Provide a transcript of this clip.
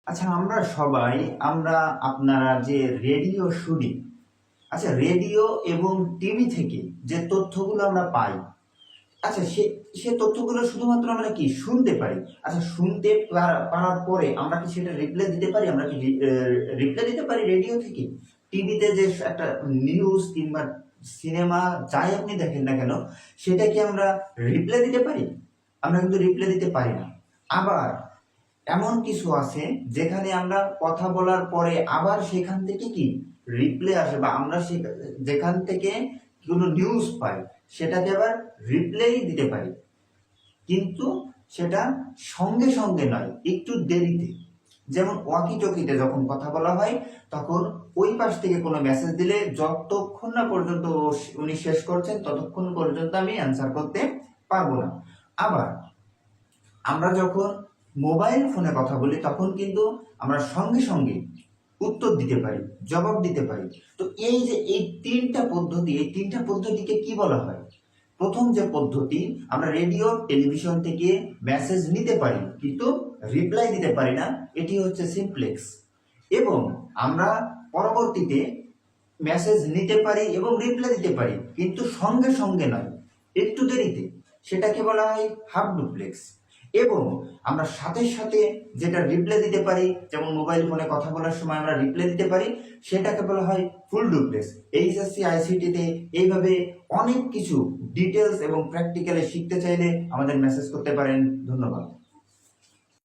আচ্ছা, আমরা আপনারা যে রেডিও শুনি, আচ্ছা রেডিও এবং টিভি থেকে যে তথ্যগুলো আমরা পাই, আচ্ছা সে তথ্যগুলো শুধুমাত্র আমরা কি শুনতে পারি। আচ্ছা শুনতে পারার পরে আমরা কি সেটা রিপ্লাই দিতে পারি? আমরা কি রিপ্লাই দিতে পারি রেডিও থেকে? টিভিতে যে একটা নিউজ কিংবা সিনেমা যাই আপনি দেখেন না কেন, সেটা কি আমরা রিপ্লাই দিতে পারি? আমরা কিন্তু রিপ্লাই দিতে পারি না। আবার এমন কিছু আছে যেখানে আমরা কথা বলার পরে আবার সেখান থেকে কি রিপ্লে আসে, বা আমরা যেখান থেকে কোনো নিউজ পাই সেটাকে আবার রিপ্লেই দিতে পারি, কিন্তু সেটা সঙ্গে সঙ্গে নয়, একটু দেরিতে। যেমন ওয়াকি টকিতে যখন কথা বলা হয়, তখন ওই পাশ থেকে কোনো মেসেজ দিলে যতক্ষণ না পর্যন্ত উনি শেষ করছেন ততক্ষণ পর্যন্ত আমি অ্যান্সার করতে পারবো না। আবার আমরা যখন মোবাইল ফোনে কথা বলি তখন কিন্তু আমরা সঙ্গে সঙ্গে উত্তর দিতে পারি, জবাব দিতে পারি। তো এই যে এই তিনটা পদ্ধতিকে কি বলা হয়? প্রথম যে পদ্ধতি, আমরা রেডিও টেলিভিশন থেকে মেসেজ নিতে পারি কিন্তু রিপ্লাই দিতে পারি না, এটি হচ্ছে সিমপ্লেক্স। এবং আমরা পরবর্তীতে মেসেজ নিতে পারি এবং রিপ্লাই দিতে পারি কিন্তু সঙ্গে সঙ্গে নয়, একটু দেরিতে, সেটাকে বলা হয় হাফ ডুপ্লেক্স। এবং আমরা সাথে সাথে যেটা রিপ্লাই দিতে পারি, যেমন মোবাইল ফোনে কথা বলার সময় আমরা রিপ্লাই দিতে পারি, সেটাকে বলা হয় ফুল ডুপ্লেক্স। এইচএসসি আইসিটিতে এইভাবে অনেক কিছু ডিটেলস এবং প্র্যাকটিক্যালি শিখতে চাইলে আমাদের মেসেজ করতে পারেন। ধন্যবাদ।